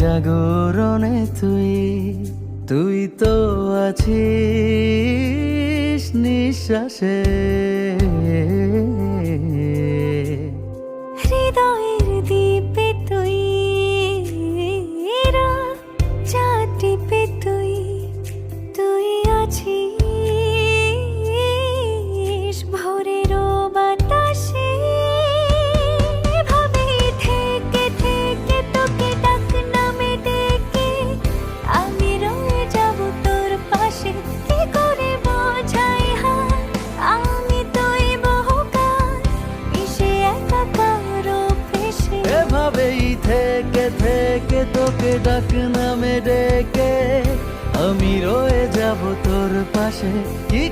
জাগরণে তুই তো আছিস নিঃশ্বাসে। হৃদয়ের দ্বীপে তুই, চাঁদ টিপে তুই আছিস ভোরেরও বাতাসে। এভাবে থেকে থেকে তোকে ডাক নামে ডেকে আমি রয়ে যাব তোর পাশে। কি করে বোঝাই হায় আমি তুই বহুকাল মিশে একাকার ভেসে। এভাবেই থেকে থেকে তোকে ডাক নামে ডেকে আমি রয়ে যাব তোর পাশে। কি